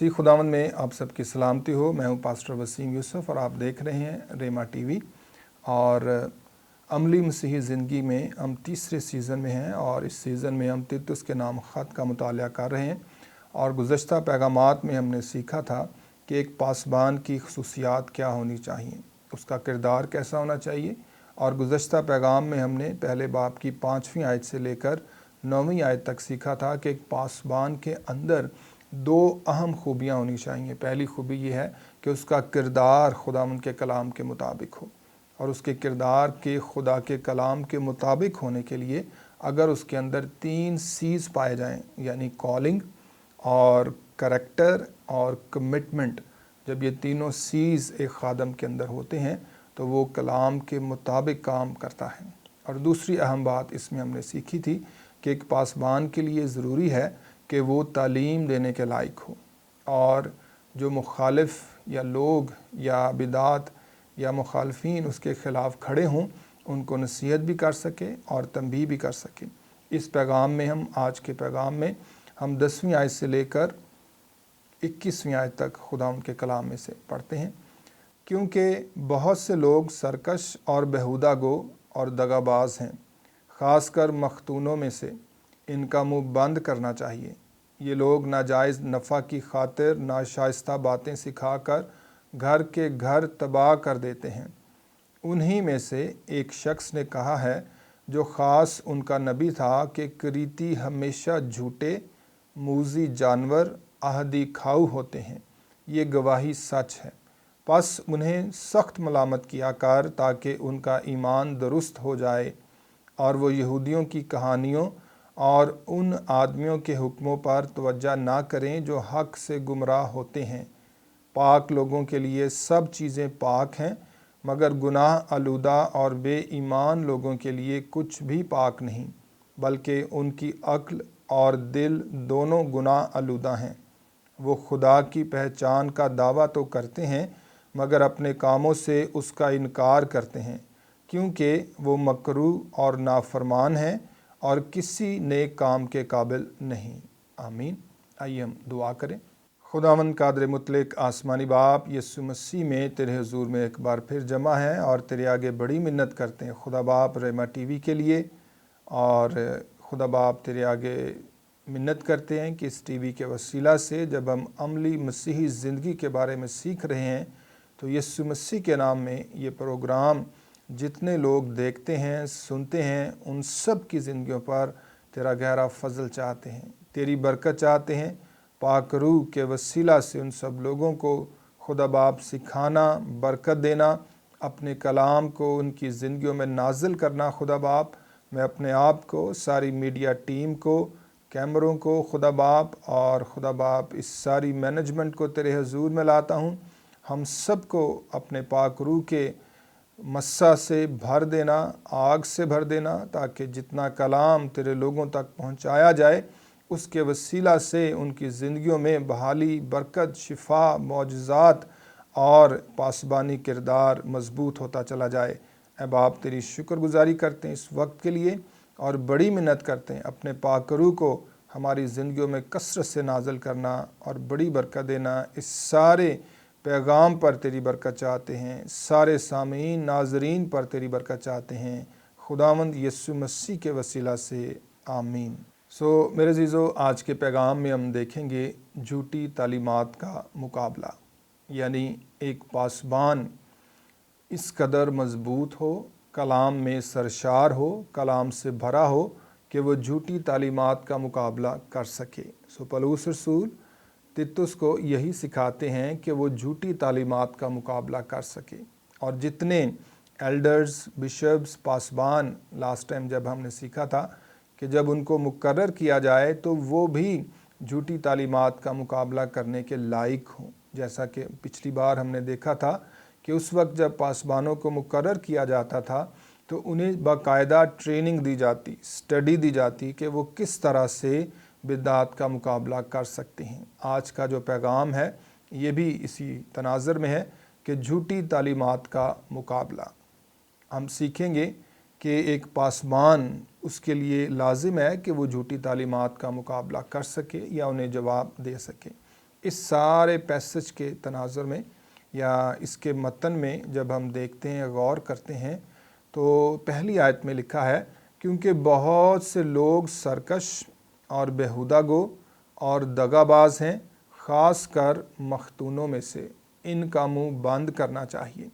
मसीह खुदावंद में आप सबकी सलामती हो। मैं हूं पास्टर वसीम यूसुफ और आप देख रहे हैं रेमा टीवी। और अमली मसीही ज़िंदगी में हम तीसरे सीज़न में हैं और इस सीज़न में हम तीतुस के नाम ख़त का मुताला कर रहे हैं। और गुज़श्ता पैगामात में हमने सीखा था कि एक पासबान की खसूसियात क्या होनी चाहिए, उसका किरदार कैसा होना चाहिए। और गुज़श्ता पैगाम में हमने पहले बाब की 5वीं आयत से लेकर 9वीं आयत तक सीखा था कि एक पासबान के अंदर दो अहम खूबियाँ होनी चाहिए। पहली खूबी ये है कि उसका किरदार खुदावंद के कलाम के मुताबिक हो, और उसके किरदार के खुदा के कलाम के मुताबिक होने के लिए अगर उसके अंदर 3 सीज़ पाए जाएं, यानी कॉलिंग और करैक्टर और कमिटमेंट, जब ये तीनों सीज़ एक खादम के अंदर होते हैं तो वो कलाम के मुताबिक काम करता है। और दूसरी अहम बात इसमें हमने सीखी थी कि एक पासबान के लिए ज़रूरी है कि वो तालीम देने के लायक हो, और जो मुखालिफ या लोग या बिदात या मुखालफीन उसके ख़िलाफ़ खड़े हों उनको नसीहत भी कर सके और तंबीह भी कर सके। इस पैगाम में हम आज के पैगाम में हम 10वीं आयत से लेकर 21वीं आयत तक खुदावंद के कलाम में से पढ़ते हैं। क्योंकि बहुत से लोग सरकश और बेहुदा गो और दगाबाज हैं, ख़ासकर मख्तूनों में से इनका मुंह बंद करना चाहिए। ये लोग नाजायज़ नफ़ा की खातिर नाशाइस्ता बातें सिखाकर घर के घर तबाह कर देते हैं। उन्हीं में से एक शख्स ने कहा है, जो ख़ास उनका नबी था, कि करीती हमेशा झूठे मूज़ी जानवर आहदी खाऊ होते हैं। ये गवाही सच है। बस उन्हें सख्त मलामत किया कर ताकि उनका ईमान दुरुस्त हो जाए और वो यहूदियों की कहानियों और उन आदमियों के हुक्मों पर तवज्जो ना करें जो हक़ से गुमराह होते हैं। पाक लोगों के लिए सब चीज़ें पाक हैं, मगर गुनाह आलूदा और बेईमान लोगों के लिए कुछ भी पाक नहीं, बल्कि उनकी अक्ल और दिल दोनों गुनाह आलूदा हैं। वो खुदा की पहचान का दावा तो करते हैं, मगर अपने कामों से उसका इनकार करते हैं, क्योंकि वो मकरूह और नाफरमान हैं और किसी नेक काम के काबिल नहीं। आमीन। आइए हम दुआ करें। खुदावंद कादर मुतलक आसमानी बाप, यीशु मसीह में तेरे हुजूर में एक बार फिर जमा है और तेरे आगे बड़ी मिन्नत करते हैं खुदा बाप रेमा टीवी के लिए। और खुदा बाप तेरे आगे मिन्नत करते हैं कि इस टीवी के वसीला से जब हम अमली मसीही ज़िंदगी के बारे में सीख रहे हैं तो यीशु मसीह के नाम में ये प्रोग्राम जितने लोग देखते हैं सुनते हैं उन सब की ज़िंदगियों पर तेरा गहरा फजल चाहते हैं, तेरी बरकत चाहते हैं। पाक रूह के वसीला से उन सब लोगों को खुदा बाप सिखाना, बरकत देना, अपने कलाम को उनकी ज़िंदगियों में नाजिल करना। खुदा बाप, मैं अपने आप को, सारी मीडिया टीम को, कैमरों को खुदा बाप और खुदा बाप इस सारी मैनेजमेंट को तेरे हुजूर में लाता हूँ। हम सब को अपने पाक रूह के मस्सा से भर देना, आग से भर देना, ताकि जितना कलाम तेरे लोगों तक पहुँचाया जाए उसके वसीला से उनकी ज़िंदगियों में बहाली, बरकत, शिफा, मौजज़ात और पासबानी किरदार मजबूत होता चला जाए। ऐ बाप, तेरी शुक्रगुजारी करते हैं इस वक्त के लिए और बड़ी मिन्नत करते हैं अपने पाक रूह को हमारी ज़िंदगियों में कसरत से नाज़िल करना और बड़ी बरकत देना। इस सारे पैगाम पर तेरी बरकत चाहते हैं, सारे सामीन नाजरीन पर तेरी बरकत चाहते हैं, खुदावंद यीशु मसीह के वसीला से आमीन। मेरे अज़ीज़ों, आज के पैगाम में हम देखेंगे झूठी तालीमात का मुकाबला। यानी एक पासबान इस कदर मज़बूत हो, कलाम में सरशार हो, कलाम से भरा हो कि वो झूठी तालीमात का मुकाबला कर सके। पौलुस रसूल तीतुस को यही सिखाते हैं कि वो झूठी तालीमात का मुकाबला कर सके। और जितने एल्डर्स, बिशप्स, पासबान, लास्ट टाइम जब हमने सीखा था कि जब उनको मुकर्रर किया जाए तो वो भी झूठी तालीमात का मुकाबला करने के लायक हों। जैसा कि पिछली बार हमने देखा था कि उस वक्त जब पासबानों को मुकर्रर किया जाता था तो उन्हें बाकायदा ट्रेनिंग दी जाती, स्टडी दी जाती कि वो किस तरह से बिदात का मुकाबला कर सकते हैं। आज का जो पैगाम है ये भी इसी तनाज़र में है कि झूठी तालीमात का मुकाबला। हम सीखेंगे कि एक पासबान, उसके लिए लाजिम है कि वो झूठी तालीमात का मुकाबला कर सके या उन्हें जवाब दे सके। इस सारे पैसेज के तनाज़ुर में या इसके मतन में जब हम देखते हैं, गौर करते हैं, तो पहली आयत में लिखा है, क्योंकि बहुत से लोग सरकश और बेहुदा गो और दगाबाज हैं, ख़ास कर मख्तूनों में से, इनका मुंह बंद करना चाहिए।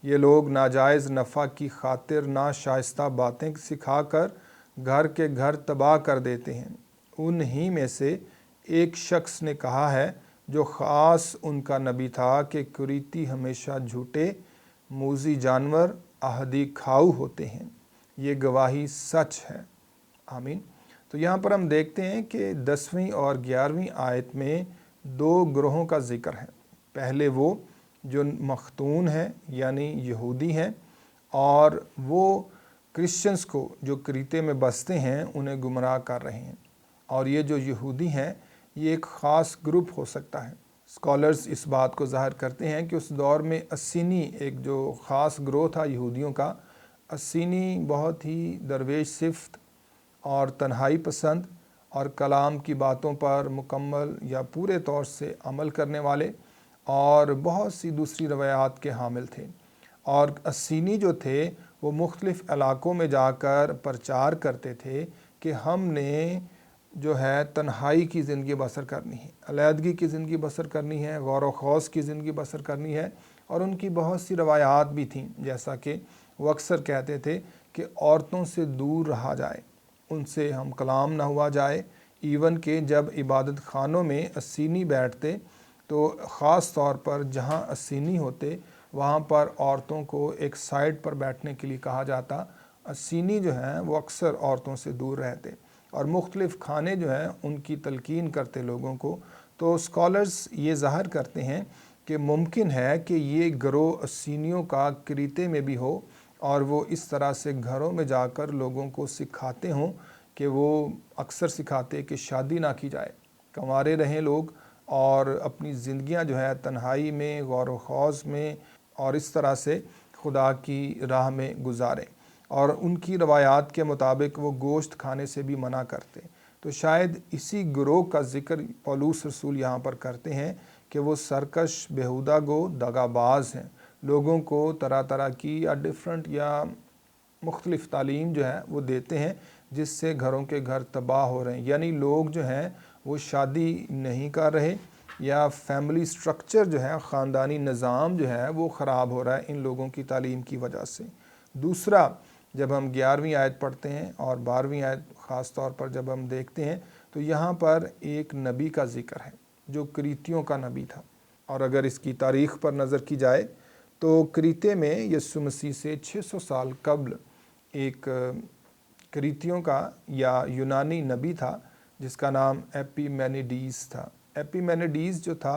ये लोग नाजायज़ नफ़ा की खातिर नाशाइस्ता बातें सिखाकर घर के घर तबाह कर देते हैं। उन्हीं में से एक शख्स ने कहा है, जो ख़ास उनका नबी था, कि कुरीती हमेशा झूठे, मूज़ी जानवर, अहदी खाऊ होते हैं। ये गवाही सच है। आमीन। तो यहाँ पर हम देखते हैं कि 10वीं और 11वीं आयत में 2 ग्रोहों का ज़िक्र है। पहले वो जो मख्तून हैं यानी यहूदी हैं, और वो क्रिश्चियंस को जो क्रीते में बसते हैं उन्हें गुमराह कर रहे हैं। और ये जो यहूदी हैं ये एक ख़ास ग्रुप हो सकता है। स्कॉलर्स इस बात को ज़ाहिर करते हैं कि उस दौर में अस्सीनी एक जो ख़ास ग्रोह था यहूदियों का, अस्सीनी बहुत ही दरवेश सिफ्त और तन्हाई पसंद और कलाम की बातों पर मुकम्मल या पूरे तौर से अमल करने वाले और बहुत सी दूसरी रवायात के हामिल थे। और अस्सीनी जो थे वो मुख्तलिफ़ इलाक़ों में जाकर प्रचार करते थे कि हमने जो है तन्हाई की ज़िंदगी बसर करनी है, अलहदगी की ज़िंदगी बसर करनी है, गौर व खौस की ज़िंदगी बसर करनी है। और उनकी बहुत सी रवायात भी थीं, जैसा कि वो अक्सर कहते थे कि औरतों से दूर रहा जाए, उनसे हम कलाम ना हुआ जाए। इवन के जब इबादत खानों में अस्सीनी बैठते तो ख़ास तौर पर जहाँ अस्सीनी होते वहाँ पर औरतों को एक साइड पर बैठने के लिए कहा जाता। अस्सीनी जो हैं वो अक्सर औरतों से दूर रहते और मुख्तलिफ़ खाने जो हैं उनकी तलकीन करते लोगों को। तो स्कॉलर्स ये ज़ाहिर करते हैं कि मुमकिन है कि ये गिरोह अस्सीनियों का क्रीते में भी हो और वो इस तरह से घरों में जाकर लोगों को सिखाते हों कि वो अक्सर सिखाते कि शादी ना की जाए, कंवारे रहें लोग और अपनी ज़िंदगियां जो है तन्हाई में, गौर व खौज में और इस तरह से खुदा की राह में गुजारें। और उनकी रवायात के मुताबिक वो गोश्त खाने से भी मना करते। तो शायद इसी गिरोह का ज़िक्र पौलुस रसूल यहाँ पर करते हैं कि वो सरकश, बेहुदा गो, दगाबाज हैं, लोगों को तरह तरह की या डिफरेंट या मुख्तलिफ़ तालीम जो है वो देते हैं, जिससे घरों के घर तबाह हो रहे हैं। यानी लोग जो हैं वो शादी नहीं कर रहे या फैमिली स्ट्रक्चर जो है, ख़ानदानी निज़ाम जो है वो ख़राब हो रहा है इन लोगों की तालीम की वजह से। दूसरा, जब हम 11वीं आयत पढ़ते हैं और 12वीं आयत ख़ास तौर पर जब हम देखते हैं तो यहाँ पर एक नबी का ज़िक्र है जो क्रीतियों का नबी था। और अगर इसकी तारीख़ पर नज़र की जाए तो क्रीते में यीशु मसीह से 600 साल कबल एक क्रीतियों का या यूनानी नबी था जिसका नाम एपिमेनिडीज़ था। एपिमेनिडीज़ जो था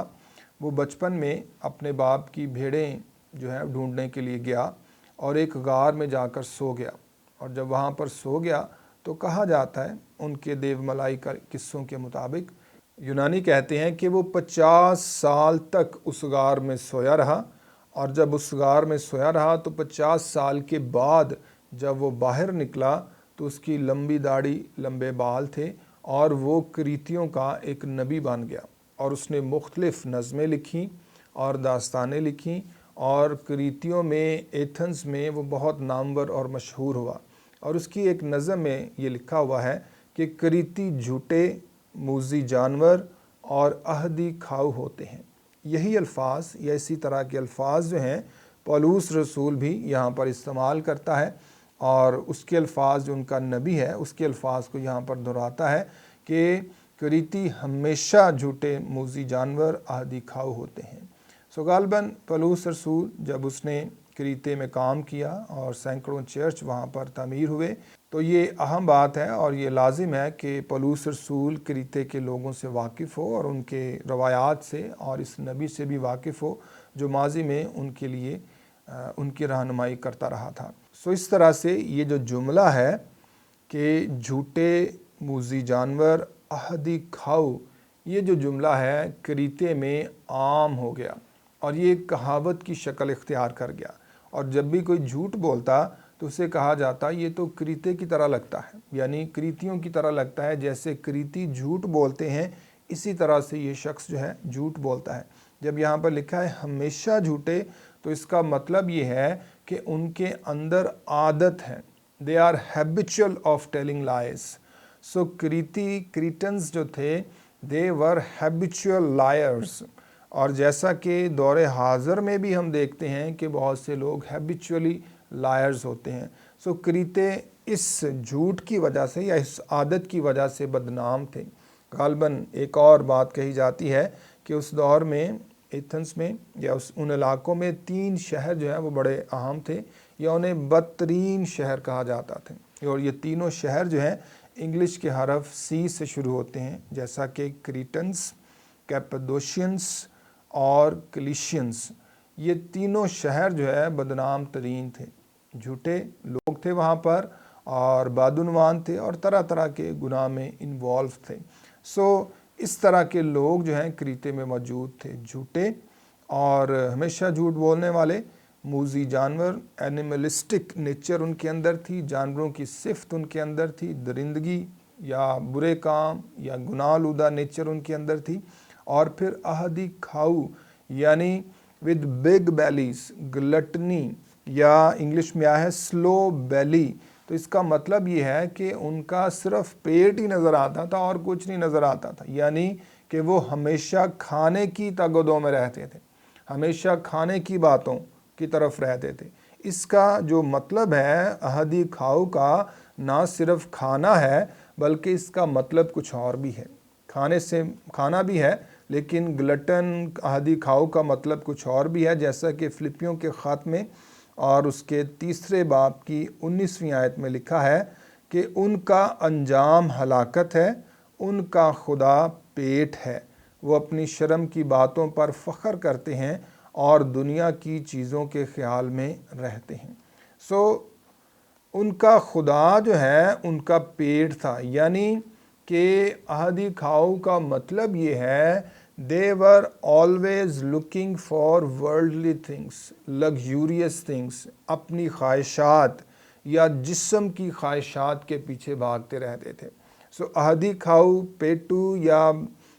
वो बचपन में अपने बाप की भेड़ें जो है ढूंढने के लिए गया और एक गार में जाकर सो गया। और जब वहाँ पर सो गया तो कहा जाता है उनके देवमलाई का किस्सों के मुताबिक, यूनानी कहते हैं कि वो 50 साल तक उस गार में सोया रहा। और जब उस गार में सोया रहा तो 50 साल के बाद जब वो बाहर निकला तो उसकी लंबी दाढ़ी, लंबे बाल थे और वो क्रीतियों का एक नबी बन गया। और उसने मुख्तलिफ़ नज़में लिखीं और दास्तानें लिखीं और क्रीतियों में, एथेंस में वो बहुत नामवर और मशहूर हुआ। और उसकी एक नज़म में ये लिखा हुआ है कि क्रीती झूठे, मूज़ी जानवर और अहदी खाऊ होते हैं। यही अल्फाज या इसी तरह के अल्फाज जो हैं पौलुस रसूल भी यहाँ पर इस्तेमाल करता है और उसके अल्फाज जो उनका नबी है उसके अल्फाज को यहाँ पर दोहराता है कि क्रीती हमेशा झूठे, मूज़ी जानवर, अहदी खाऊ होते हैं। सो गालबन पौलुस रसूल जब उसने क्रीते में काम किया और सैकड़ों चर्च वहाँ पर तामीर हुए, तो ये अहम बात है और ये लाजिम है कि पौलुस रसूल क्रीते के लोगों से वाकिफ़ हो और उनके रवायात से और इस नबी से भी वाकिफ़ हो जो माजी में उनके लिए उनकी रहनुमाई करता रहा था। सो इस तरह से ये जो जुमला है कि झूठे, मूज़ी जानवर, अहदी खाऊ, ये जो जुमला है क्रीते में आम हो गया और ये कहावत की शक्ल इख्तियार कर गया। और जब भी कोई झूठ बोलता तो उसे कहा जाता ये तो क्रीते की तरह लगता है, यानी क्रीतियों की तरह लगता है, जैसे क्रीती झूठ बोलते हैं इसी तरह से ये शख्स जो है झूठ बोलता है। जब यहाँ पर लिखा है हमेशा झूठे, तो इसका मतलब ये है कि उनके अंदर आदत है, they are habitual of telling lies. So Cretans जो थे दे वर हैबिचुअल लायर्स। और जैसा कि दौरे हाज़र में भी हम देखते हैं कि बहुत से लोग हैबिचुअली लायर्स होते हैं। सो क्रीते इस झूठ की वजह से या इस आदत की वजह से बदनाम थे। गालबन एक और बात कही जाती है कि उस दौर में एथेंस में या उन इलाकों में 3 शहर जो हैं वो बड़े अहम थे, या उन्हें बदतरीन शहर कहा जाता था। और ये तीनों शहर जो हैं इंग्लिश के हरफ सी से शुरू होते हैं, जैसा कि क्रीटन्स, कैपेडोशियंस और क्लिशियंस। ये तीनों शहर जो है बदनाम तरीन थे, झूठे लोग थे वहाँ पर और बादुनवान थे और तरह तरह के गुनाह में इन्वॉल्व थे। सो इस तरह के लोग जो हैं क्रीते में मौजूद थे, झूठे और हमेशा झूठ बोलने वाले, मूजी जानवर, एनिमलिस्टिक नेचर उनके अंदर थी, जानवरों की सिफ्त उनके अंदर थी, दरिंदगी या बुरे काम या गुनाहलूदा नेचर उनके अंदर थी। और फिर अहदी खाऊ यानी विद बिग बैलीज, ग्लटनी या इंग्लिश में आया है स्लो बैली। तो इसका मतलब ये है कि उनका सिर्फ पेट ही नज़र आता था और कुछ नहीं नज़र आता था, यानी कि वो हमेशा खाने की तगदों में रहते थे, हमेशा खाने की बातों की तरफ रहते थे। इसका जो मतलब है अहदी खाऊ का, ना सिर्फ खाना है बल्कि इसका मतलब कुछ और भी है। खाने से खाना भी है, लेकिन ग्लटन अहदी खाऊ का मतलब कुछ और भी है, जैसा कि फिलिपियों के ख़त में और उसके 3 बाब की 19वीं आयत में लिखा है कि उनका अंजाम हलाकत है, उनका खुदा पेट है, वो अपनी शर्म की बातों पर फ़ख्र करते हैं और दुनिया की चीज़ों के ख्याल में रहते हैं। सो उनका खुदा जो है उनका पेट था, यानी कि अहदी खाऊ का मतलब ये है they were always looking for worldly things, luxurious things, अपनी ख्वाहिशात या जिस्म की ख्वाहिशात के पीछे भागते रहते थे। सो अहदी खाऊ, पेटू या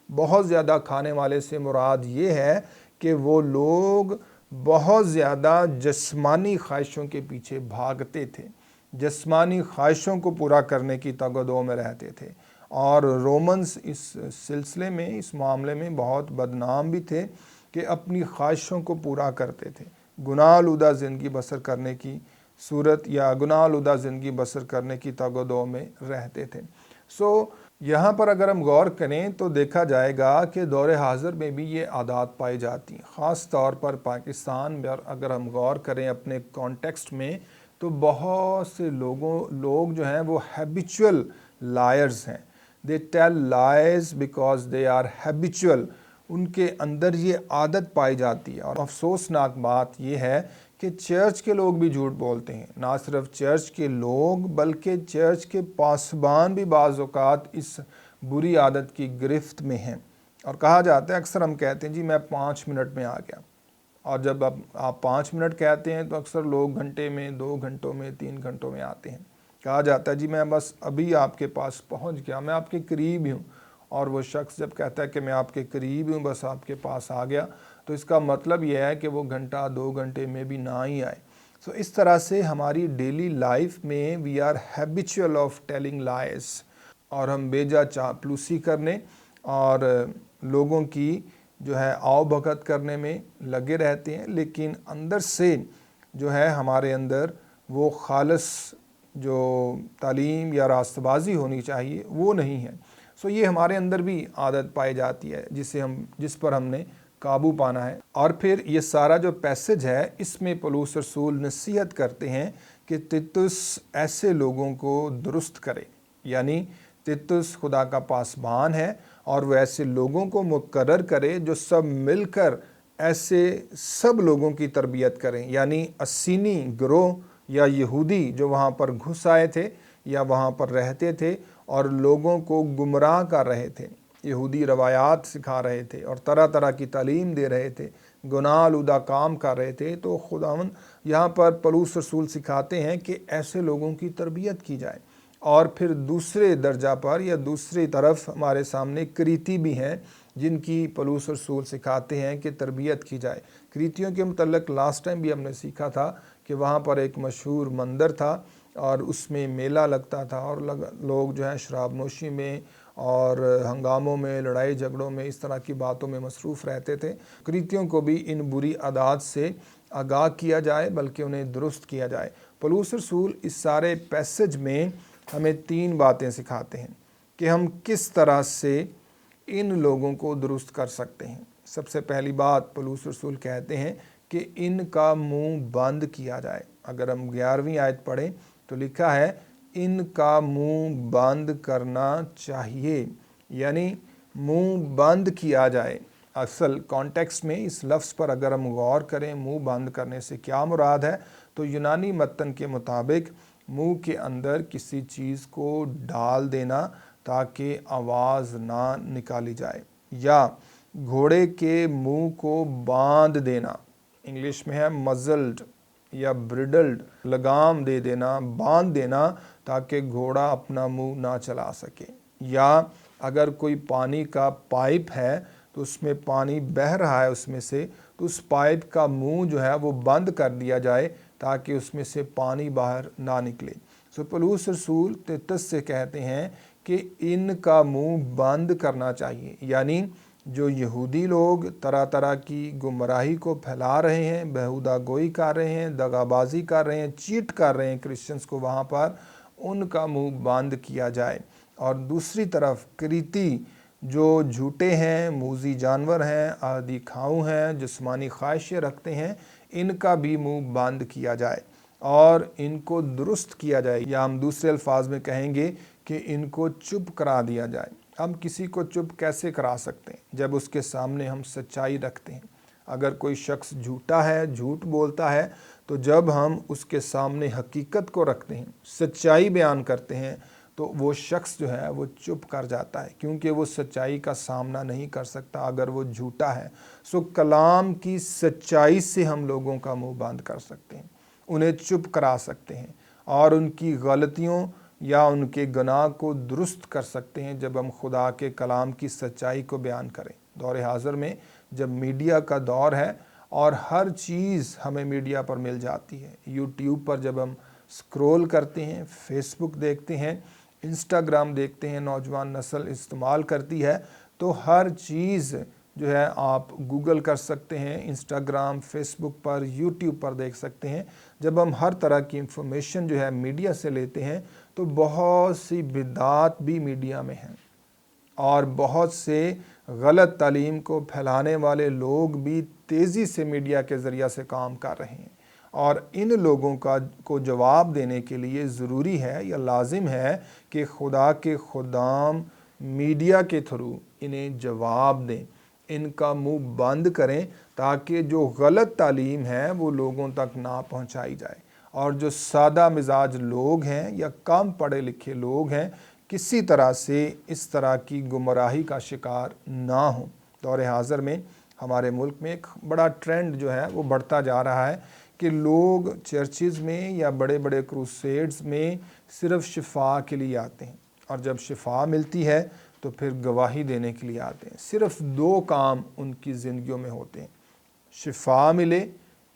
बहुत ज़्यादा खाने वाले से मुराद ये है कि वो लोग बहुत ज़्यादा जिस्मानी ख्वाहिशों के पीछे भागते थे, जिस्मानी ख्वाहिशों को पूरा करने की तगदो में रहते थे। और रोमन्स इस सिलसिले में, इस मामले में बहुत बदनाम भी थे कि अपनी ख्वाहिशों को पूरा करते थे, गुनाहलूदा ज़िंदगी बसर करने की सूरत या गुनाहलूदा ज़िंदगी बसर करने की तगदो में रहते थे। सो यहाँ पर अगर हम गौर करें तो देखा जाएगा कि दौरे हाज़र में भी ये आदत पाई जाती हैं। ख़ास तौर पर पाकिस्तान में अगर हम गौर करें अपने कॉन्टेक्स्ट में, तो बहुत से लोग जो हैं वो हैबिचुअल लायर्स हैं। They tell lies because they are habitual, उनके अंदर ये आदत पाई जाती है। और अफसोसनाक बात यह है कि चर्च के लोग भी झूठ बोलते हैं। ना सिर्फ चर्च के लोग बल्कि चर्च के पासबान भी बाज़ औक़ात इस बुरी आदत की गिरफ्त में हैं। और कहा जाता है, अक्सर हम कहते हैं जी मैं 5 मिनट में आ गया, और जब आप 5 मिनट कहते हैं तो अक्सर लोग घंटे में, 2 घंटों में, 3 घंटों में आते हैं। कहा जाता है जी मैं बस अभी आपके पास पहुंच गया, मैं आपके करीब ही हूँ। और वो शख्स जब कहता है कि मैं आपके करीब हूँ, बस आपके पास आ गया, तो इसका मतलब यह है कि वो घंटा 2 घंटे में भी ना ही आए। सो इस तरह से हमारी डेली लाइफ में we are habitual of telling lies, और हम बेजा चापलूसी करने और लोगों की जो है आओ भगत करने में लगे रहते हैं, लेकिन अंदर से जो है हमारे अंदर वो खालिस जो तालीम या रास्तबाजी होनी चाहिए वो नहीं है। सो ये हमारे अंदर भी आदत पाई जाती है जिस पर हमने काबू पाना है। और फिर ये सारा जो पैसेज है इसमें पौलुस रसूल नसीहत करते हैं कि तीतुस ऐसे लोगों को दुरुस्त करे, यानी तीतुस खुदा का पासबान है और वो ऐसे लोगों को मुकर्रर करे जो सब मिलकर ऐसे सब लोगों की तरबियत करें, यानी अस्सीनी गिरोह या यहूदी जो वहाँ पर घुस आए थे या वहाँ पर रहते थे और लोगों को गुमराह कर रहे थे, यहूदी रवायात सिखा रहे थे और तरह तरह की तालीम दे रहे थे, गुनाहलूदा काम कर रहे थे। तो खुदावंद यहाँ पर पौलुस रसूल सिखाते हैं कि ऐसे लोगों की तरबियत की जाए, اور پھر دوسرے درجہ پر یا دوسری طرف ہمارے سامنے کریتی بھی ہیں جن کی پولس رسول سکھاتے ہیں کہ تربیت کی جائے۔ کریتیوں کے متعلق لاسٹ ٹائم بھی ہم نے سیکھا تھا کہ وہاں پر ایک مشہور مندر تھا اور اس میں میلہ لگتا تھا اور لوگ جو ہے شراب نوشی میں اور ہنگاموں میں، لڑائی جھگڑوں میں، اس طرح کی باتوں میں مصروف رہتے تھے۔ کریتیوں کو بھی ان بری عادات سے آگاہ کیا جائے بلکہ انہیں درست کیا جائے۔ پولس رسول اس سارے پیسج میں ہمیں 3 باتیں سکھاتے ہیں کہ ہم کس طرح سے ان لوگوں کو درست کر سکتے ہیں۔ سب سے پہلی بات پولس رسول کہتے ہیں کہ ان کا منہ بند کیا جائے۔ اگر ہم 11ویں آیت پڑھیں تو لکھا ہے ان کا منہ بند کرنا چاہیے، یعنی منہ بند کیا جائے۔ اصل کانٹیکسٹ میں اس لفظ پر اگر ہم غور کریں منہ بند کرنے سے کیا مراد ہے، تو یونانی متن کے مطابق منہ کے اندر کسی چیز کو ڈال دینا تاکہ آواز نہ نکالی جائے، یا گھوڑے کے منہ کو باندھ دینا، انگلش میں ہے مزلڈ یا بریڈلڈ، لگام دے دینا، باندھ دینا تاکہ گھوڑا اپنا منہ نہ چلا سکے۔ یا اگر کوئی پانی کا پائپ ہے تو اس میں پانی بہہ رہا ہے اس میں سے، تو اس پائپ کا منہ جو ہے وہ بند کر دیا جائے تاکہ اس میں سے پانی باہر نہ نکلے۔ پولس رسول تیتس سے کہتے ہیں کہ ان کا منہ بند کرنا چاہیے، یعنی جو یہودی لوگ طرح طرح کی گمراہی کو پھیلا رہے ہیں، بیہودہ گوئی کر رہے ہیں، دغا بازی کر رہے ہیں، چیٹ کر رہے ہیں کرسچنس کو، وہاں پر ان کا منہ بند کیا جائے۔ اور دوسری طرف کریتی جو جھوٹے ہیں، موذی جانور ہیں، عادی کھاؤ ہیں، جسمانی خواہشیں رکھتے ہیں، ان کا بھی منہ بند کیا جائے اور ان کو درست کیا جائے، یا ہم دوسرے الفاظ میں کہیں گے کہ ان کو چپ کرا دیا جائے۔ ہم کسی کو چپ کیسے کرا سکتے ہیں؟ جب اس کے سامنے ہم سچائی رکھتے ہیں۔ اگر کوئی شخص جھوٹا ہے، جھوٹ بولتا ہے، تو جب ہم اس کے سامنے حقیقت کو رکھتے ہیں، سچائی بیان کرتے ہیں، تو وہ شخص جو ہے وہ چپ کر جاتا ہے، کیونکہ وہ سچائی کا سامنا نہیں کر سکتا اگر وہ جھوٹا ہے۔ کلام کی سچائی سے ہم لوگوں کا منہ بند کر سکتے ہیں، انہیں چپ کرا سکتے ہیں اور ان کی غلطیوں یا ان کے گناہ کو درست کر سکتے ہیں جب ہم خدا کے کلام کی سچائی کو بیان کریں۔ دور حاضر میں جب میڈیا کا دور ہے اور ہر چیز ہمیں میڈیا پر مل جاتی ہے، یوٹیوب پر جب ہم سکرول کرتے ہیں، فیس بک دیکھتے ہیں، انسٹاگرام دیکھتے ہیں، نوجوان نسل استعمال کرتی ہے، تو ہر چیز جو ہے آپ گوگل کر سکتے ہیں، انسٹاگرام، فیس بک پر، یوٹیوب پر دیکھ سکتے ہیں۔ جب ہم ہر طرح کی انفارمیشن جو ہے میڈیا سے لیتے ہیں تو بہت سی بدعات بھی میڈیا میں ہیں اور بہت سے غلط تعلیم کو پھیلانے والے لوگ بھی تیزی سے میڈیا کے ذریعہ سے کام کر رہے ہیں، اور ان لوگوں کو جواب دینے کے لیے ضروری ہے یا لازم ہے کہ خدا کے خدام میڈیا کے تھرو انہیں جواب دیں، ان کا منہ بند کریں تاکہ جو غلط تعلیم ہے وہ لوگوں تک نہ پہنچائی جائے، اور جو سادہ مزاج لوگ ہیں یا کم پڑھے لکھے لوگ ہیں کسی طرح سے اس طرح کی گمراہی کا شکار نہ ہوں۔ دور حاضر میں ہمارے ملک میں ایک بڑا ٹرینڈ جو ہے وہ بڑھتا جا رہا ہے کہ لوگ چرچز میں یا بڑے بڑے کروسیڈز میں صرف شفا کے لیے آتے ہیں، اور جب شفا ملتی ہے تو پھر گواہی دینے کے لیے آتے ہیں۔ صرف 2 کام ان کی زندگیوں میں ہوتے ہیں، شفا ملے،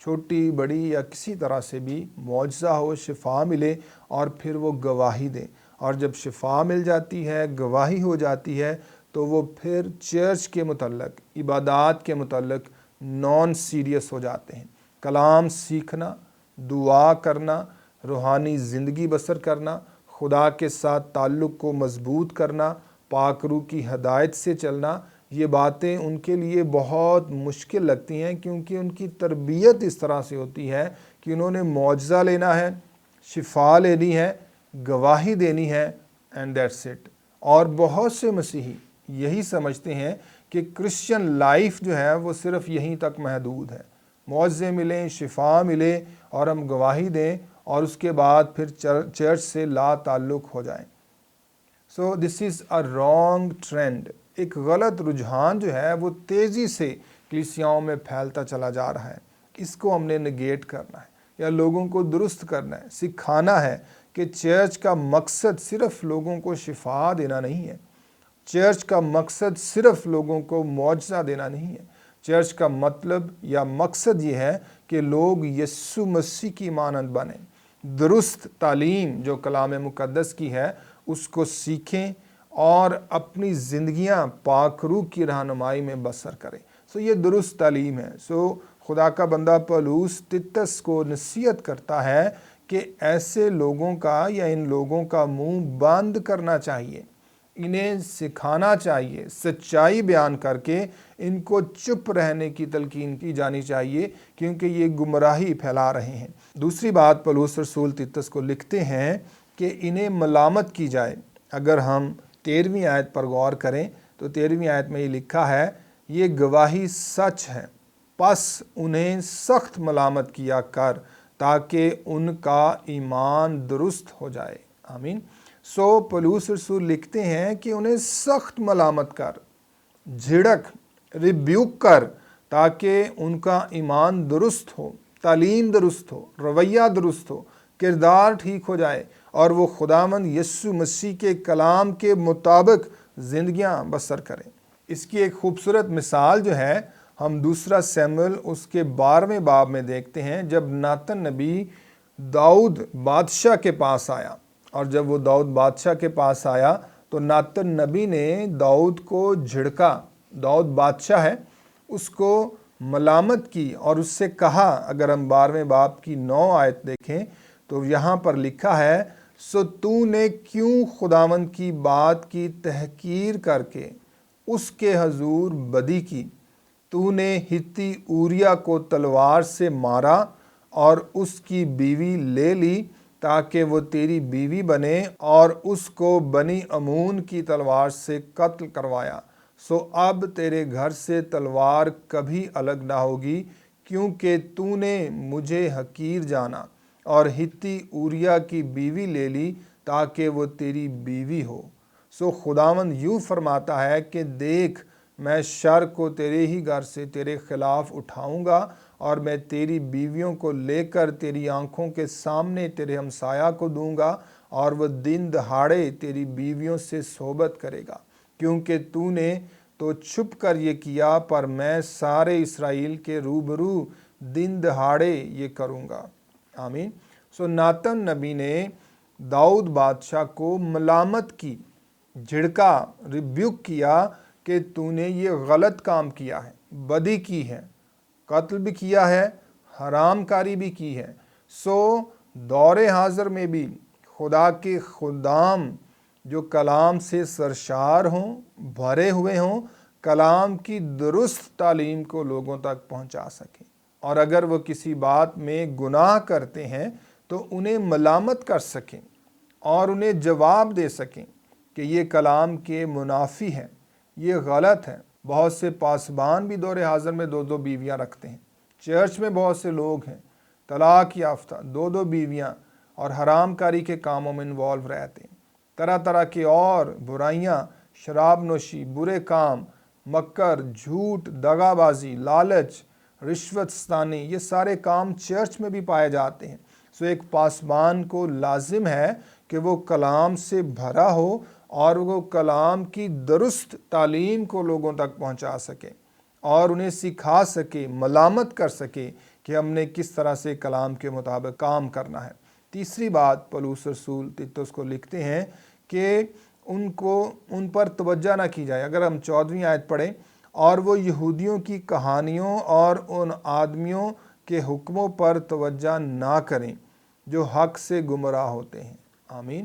چھوٹی بڑی یا کسی طرح سے بھی معجزہ ہو، شفا ملے، اور پھر وہ گواہی دیں۔ اور جب شفا مل جاتی ہے، گواہی ہو جاتی ہے، تو وہ پھر چرچ کے متعلق، عبادات کے متعلق نان سیریس ہو جاتے ہیں۔ کلام سیکھنا، دعا کرنا، روحانی زندگی بسر کرنا، خدا کے ساتھ تعلق کو مضبوط کرنا، پاک روح کی ہدایت سے چلنا، یہ باتیں ان کے لیے بہت مشکل لگتی ہیں، کیونکہ ان کی تربیت اس طرح سے ہوتی ہے کہ انہوں نے معجزہ لینا ہے، شفا لینی ہے، گواہی دینی ہے، اینڈ دیٹس اٹ۔ اور بہت سے مسیحی یہی سمجھتے ہیں کہ کرسچن لائف جو ہے وہ صرف یہیں تک محدود ہے، معجزے ملیں، شفا ملے اور ہم گواہی دیں اور اس کے بعد پھر چرچ سے لا تعلق ہو جائیں۔ سو دس از اے رانگ ٹرینڈ۔ ایک غلط رجحان جو ہے وہ تیزی سے کلیسیاؤں میں پھیلتا چلا جا رہا ہے۔ اس کو ہم نے نگیٹ کرنا ہے یا لوگوں کو درست کرنا ہے، سکھانا ہے کہ چرچ کا مقصد صرف لوگوں کو شفا دینا نہیں ہے، چرچ کا مقصد صرف لوگوں کو معجزہ دینا نہیں ہے، چرچ کا مطلب یا مقصد یہ ہے کہ لوگ یسوع مسیح کی مانند بنیں، درست تعلیم جو کلام مقدس کی ہے اس کو سیکھیں اور اپنی زندگیاں پاک روح کی رہنمائی میں بسر کریں۔ یہ درست تعلیم ہے۔ خدا کا بندہ پولس تیتس کو نصیحت کرتا ہے کہ ایسے لوگوں کا یا ان لوگوں کا منہ بند کرنا چاہیے، انہیں سکھانا چاہیے، سچائی بیان کر کے ان کو چپ رہنے کی تلقین کی جانی چاہیے، کیونکہ یہ گمراہی پھیلا رہے ہیں۔ دوسری بات پولس رسول تیتس کو لکھتے ہیں کہ انہیں ملامت کی جائے۔ اگر ہم 13ویں آیت پر غور کریں تو 13ویں آیت میں یہ لکھا ہے، یہ گواہی سچ ہے، پس انہیں سخت ملامت کیا کر تاکہ ان کا ایمان درست ہو جائے۔ آمین۔ پولس رسول لکھتے ہیں کہ انہیں سخت ملامت کر، جھڑک، ریبیوک کر، تاکہ ان کا ایمان درست ہو، تعلیم درست ہو، رویہ درست ہو، کردار ٹھیک ہو جائے اور وہ خداوند یسوع مسیح کے کلام کے مطابق زندگیاں بسر کریں۔ اس کی ایک خوبصورت مثال جو ہے ہم دوسرا سیموئیل اس کے 12ویں باب میں دیکھتے ہیں، جب ناتن نبی داؤد بادشاہ کے پاس آیا، اور جب وہ داؤد بادشاہ کے پاس آیا تو ناتن نبی نے داؤد کو جھڑکا، داؤد بادشاہ ہے، اس کو ملامت کی اور اس سے کہا۔ اگر ہم 12ویں باب کی 9 آیت دیکھیں تو یہاں پر لکھا ہے، تو نے کیوں خداوند کی بات کی تحقیر کر کے اس کے حضور بدی کی؟ تو نے ہتی اوریا کو تلوار سے مارا اور اس کی بیوی لے لی تاکہ وہ تیری بیوی بنے، اور اس کو بنی امون کی تلوار سے قتل کروایا۔ اب تیرے گھر سے تلوار کبھی الگ نہ ہوگی، کیونکہ تو نے مجھے حقیر جانا اور ہتی اوریا کی بیوی لے لی تاکہ وہ تیری بیوی ہو۔ خداوند یوں فرماتا ہے کہ دیکھ، میں شر کو تیرے ہی گھر سے تیرے خلاف اٹھاؤں گا، اور میں تیری بیویوں کو لے کر تیری آنکھوں کے سامنے تیرے ہمسایہ کو دوں گا، اور وہ دن دہاڑے تیری بیویوں سے صحبت کرے گا، کیونکہ تو نے تو چھپ کر یہ کیا، پر میں سارے اسرائیل کے روبرو دن دہاڑے یہ کروں گا۔ آمین۔ ناتن نبی نے داؤد بادشاہ کو ملامت کی، جھڑکا، ریبیوک کیا کہ تو نے یہ غلط کام کیا ہے، بدی کی ہے، قتل بھی کیا ہے، حرام کاری بھی کی ہے۔ دور حاضر میں بھی خدا کے خدام جو کلام سے سرشار ہوں، بھرے ہوئے ہوں، کلام کی درست تعلیم کو لوگوں تک پہنچا سکیں، اور اگر وہ کسی بات میں گناہ کرتے ہیں تو انہیں ملامت کر سکیں اور انہیں جواب دے سکیں کہ یہ کلام کے منافی ہے، یہ غلط ہے۔ بہت سے پاسبان بھی دور حاضر میں 2 بیویاں رکھتے ہیں۔ چرچ میں بہت سے لوگ ہیں طلاق یافتہ، 2 بیویاں، اور حرام کاری کے کاموں میں انوالو رہتے ہیں۔ طرح طرح کے اور برائیاں، شراب نوشی، برے کام، مکر، جھوٹ، دغا بازی، لالچ، رشوت ستانی، یہ سارے کام چرچ میں بھی پائے جاتے ہیں۔ ایک پاسبان کو لازم ہے کہ وہ کلام سے بھرا ہو اور وہ کلام کی درست تعلیم کو لوگوں تک پہنچا سکے اور انہیں سکھا سکے، ملامت کر سکے کہ ہم نے کس طرح سے کلام کے مطابق کام کرنا ہے۔ تیسری بات پولس رسول تیتس کو لکھتے ہیں کہ ان پر توجہ نہ کی جائے۔ اگر ہم 14ویں آیت پڑھیں، اور وہ یہودیوں کی کہانیوں اور ان آدمیوں کے حکموں پر توجہ نہ کریں جو حق سے گمراہ ہوتے ہیں۔ آمین۔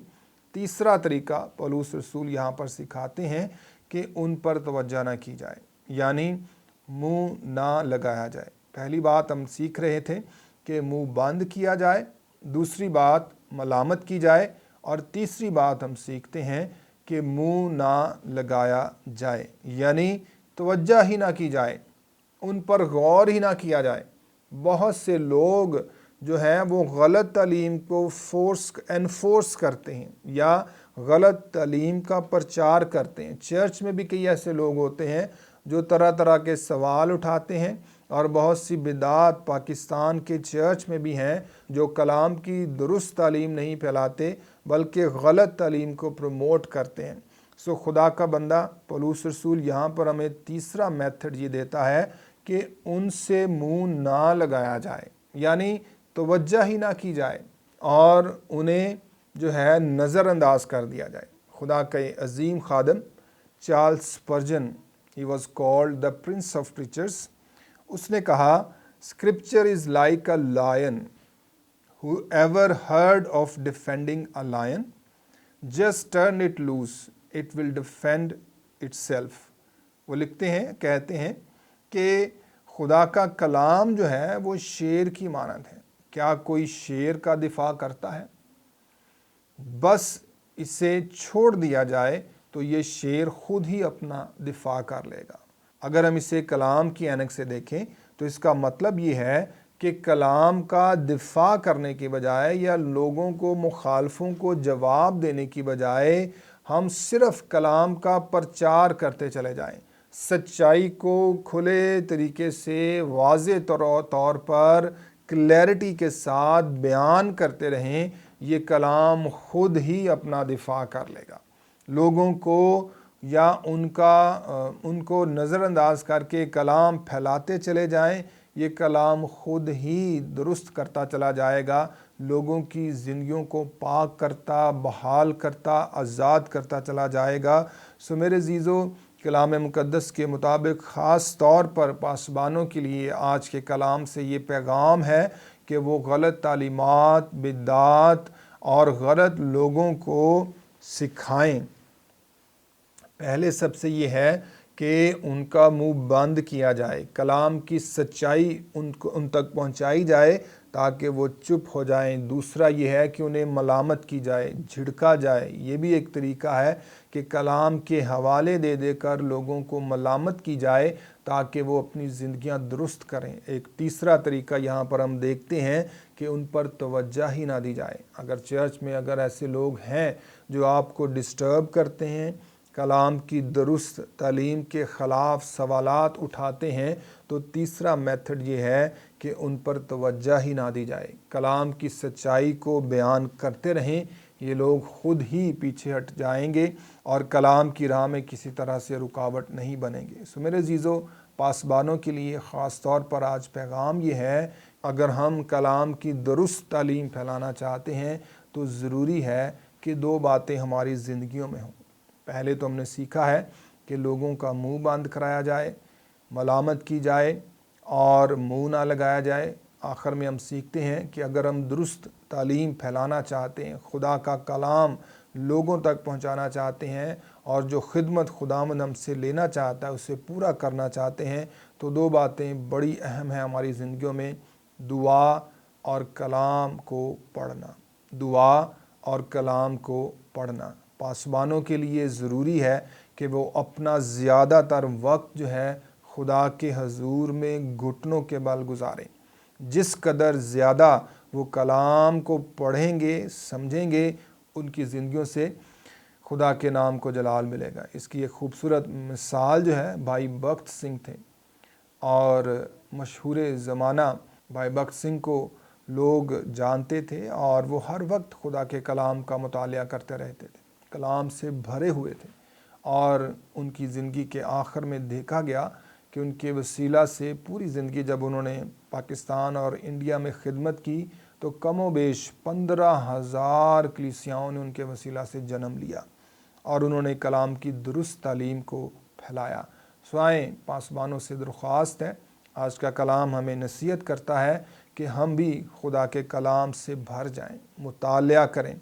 تیسرا طریقہ پولس رسول یہاں پر سکھاتے ہیں کہ ان پر توجہ نہ کی جائے، یعنی منہ نہ لگایا جائے۔ پہلی بات ہم سیکھ رہے تھے کہ منہ بند کیا جائے، دوسری بات ملامت کی جائے، اور تیسری بات ہم سیکھتے ہیں کہ منہ نہ لگایا جائے، یعنی توجہ ہی نہ کی جائے، ان پر غور ہی نہ کیا جائے۔ بہت سے لوگ جو ہیں وہ غلط تعلیم کو انفورس کرتے ہیں یا غلط تعلیم کا پرچار کرتے ہیں۔ چرچ میں بھی کئی ایسے لوگ ہوتے ہیں جو طرح طرح کے سوال اٹھاتے ہیں اور بہت سی بدعات پاکستان کے چرچ میں بھی ہیں جو کلام کی درست تعلیم نہیں پھیلاتے بلکہ غلط تعلیم کو پروموٹ کرتے ہیں۔ سو خدا کا بندہ پولس رسول یہاں پر ہمیں تیسرا میتھڈ یہ دیتا ہے کہ ان سے منہ نہ لگایا جائے، یعنی توجہ ہی نہ کی جائے اور انہیں جو ہے نظر انداز کر دیا جائے۔ خدا کا یہ عظیم خادم Charles Spurgeon, he was called the prince of preachers, اس نے کہا scripture is like a lion, who ever heard of defending a lion, just turn it loose, it will defend itself. وہ لکھتے ہیں، کہتے ہیں کہ خدا کا کلام جو ہے وہ شیر کی مانند ہے۔ کیا کوئی شیر کا دفاع کرتا ہے؟ بس اسے چھوڑ دیا جائے تو یہ شیر خود ہی اپنا دفاع کر لے گا۔ اگر ہم اسے کلام کی عینک سے دیکھیں تو اس کا مطلب یہ ہے کہ کلام کا دفاع کرنے کے بجائے یا لوگوں کو، مخالفوں کو جواب دینے کی بجائے ہم صرف کلام کا پرچار کرتے چلے جائیں، سچائی کو کھلے طریقے سے واضح طور پر کلیئرٹی کے ساتھ بیان کرتے رہیں، یہ کلام خود ہی اپنا دفاع کر لے گا۔ لوگوں کو یا ان کو نظر انداز کر کے کلام پھیلاتے چلے جائیں، یہ کلام خود ہی درست کرتا چلا جائے گا، لوگوں کی زندگیوں کو پاک کرتا، بحال کرتا، آزاد کرتا چلا جائے گا۔ سو میرے عزیزو، کلام مقدس کے مطابق خاص طور پر پاسبانوں کے لیے آج کے کلام سے یہ پیغام ہے کہ وہ غلط تعلیمات، بدعات اور غلط لوگوں کو سکھائیں۔ پہلے سب سے یہ ہے کہ ان کا منہ بند کیا جائے، کلام کی سچائی ان تک پہنچائی جائے تاکہ وہ چپ ہو جائیں۔ دوسرا یہ ہے کہ انہیں ملامت کی جائے، جھڑکا جائے۔ یہ بھی ایک طریقہ ہے کہ کلام کے حوالے دے دے کر لوگوں کو ملامت کی جائے تاکہ وہ اپنی زندگیاں درست کریں۔ ایک تیسرا طریقہ یہاں پر ہم دیکھتے ہیں کہ ان پر توجہ ہی نہ دی جائے۔ اگر چرچ میں اگر ایسے لوگ ہیں جو آپ کو ڈسٹرب کرتے ہیں، کلام کی درست تعلیم کے خلاف سوالات اٹھاتے ہیں، تو تیسرا میتھڈ یہ ہے کہ ان پر توجہ ہی نہ دی جائے۔ کلام کی سچائی کو بیان کرتے رہیں، یہ لوگ خود ہی پیچھے ہٹ جائیں گے اور کلام کی راہ میں کسی طرح سے رکاوٹ نہیں بنیں گے۔ سو میرے عزیزو، پاسبانوں کے لیے خاص طور پر آج پیغام یہ ہے، اگر ہم کلام کی درست تعلیم پھیلانا چاہتے ہیں تو ضروری ہے کہ دو باتیں ہماری زندگیوں میں ہوں۔ پہلے تو ہم نے سیکھا ہے کہ لوگوں کا منہ بند کرایا جائے، ملامت کی جائے اور منہ نہ لگایا جائے۔ آخر میں ہم سیکھتے ہیں کہ اگر ہم درست تعلیم پھیلانا چاہتے ہیں، خدا کا کلام لوگوں تک پہنچانا چاہتے ہیں اور جو خدمت خداوند ہم سے لینا چاہتا ہے اسے پورا کرنا چاہتے ہیں، تو دو باتیں بڑی اہم ہیں ہماری زندگیوں میں: دعا اور کلام کو پڑھنا۔ دعا اور کلام کو پڑھنا پاسبانوں کے لیے ضروری ہے کہ وہ اپنا زیادہ تر وقت جو ہے خدا کے حضور میں گھٹنوں کے بل گزاریں۔ جس قدر زیادہ وہ کلام کو پڑھیں گے، سمجھیں گے، ان کی زندگیوں سے خدا کے نام کو جلال ملے گا۔ اس کی ایک خوبصورت مثال جو ہے بھائی بخت سنگھ تھے، اور مشہور زمانہ بھائی بخت سنگھ کو لوگ جانتے تھے اور وہ ہر وقت خدا کے کلام کا مطالعہ کرتے رہتے تھے، کلام سے بھرے ہوئے تھے، اور ان کی زندگی کے آخر میں دیکھا گیا کہ ان کے وسیلہ سے پوری زندگی جب انہوں نے پاکستان اور انڈیا میں خدمت کی تو کم و بیش 15,000 کلیسیاؤں نے ان کے وسیلہ سے جنم لیا اور انہوں نے کلام کی درست تعلیم کو پھیلایا۔ سوائیں پاسبانوں سے درخواست ہے، آج کا کلام ہمیں نصیحت کرتا ہے کہ ہم بھی خدا کے کلام سے بھر جائیں، مطالعہ کریں،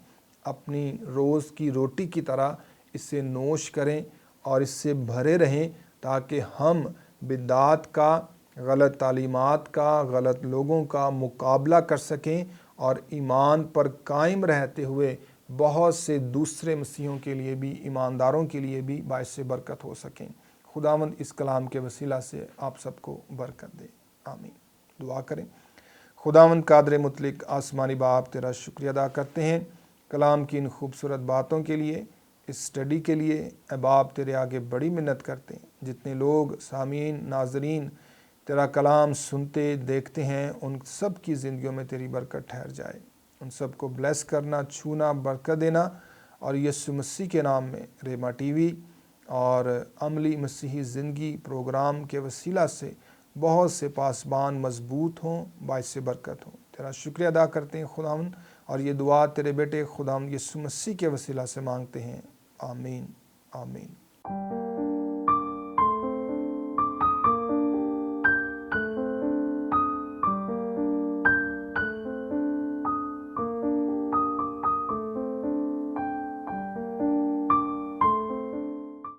اپنی روز کی روٹی کی طرح اسے نوش کریں اور اس سے بھرے رہیں تاکہ ہم بدعات کا، غلط تعلیمات کا، غلط لوگوں کا مقابلہ کر سکیں اور ایمان پر قائم رہتے ہوئے بہت سے دوسرے مسیحوں کے لیے بھی، ایمانداروں کے لیے بھی باعث برکت ہو سکیں۔ خداوند اس کلام کے وسیلہ سے آپ سب کو برکت دے، آمین۔ دعا کریں۔ خداوند قادر مطلق آسمانی باپ، تیرا شکریہ ادا کرتے ہیں کلام کی ان خوبصورت باتوں کے لیے، اس اسٹڈی کے لیے۔ اے باپ، تیرے آگے بڑی منت کرتے ہیں، جتنے لوگ سامعین، ناظرین تیرا کلام سنتے دیکھتے ہیں، ان سب کی زندگیوں میں تیری برکت ٹھہر جائے۔ ان سب کو بلیس کرنا، چھونا، برکت دینا، اور یسوع مسیح کے نام میں ریما ٹی وی اور عملی مسیحی زندگی پروگرام کے وسیلہ سے بہت سے پاسبان مضبوط ہوں، باعث برکت ہوں۔ تیرا شکریہ ادا کرتے ہیں خداوند، اور یہ دعا تیرے بیٹے خداوند یسوع مسیح کے وسیلہ سے مانگتے ہیں، آمین آمین۔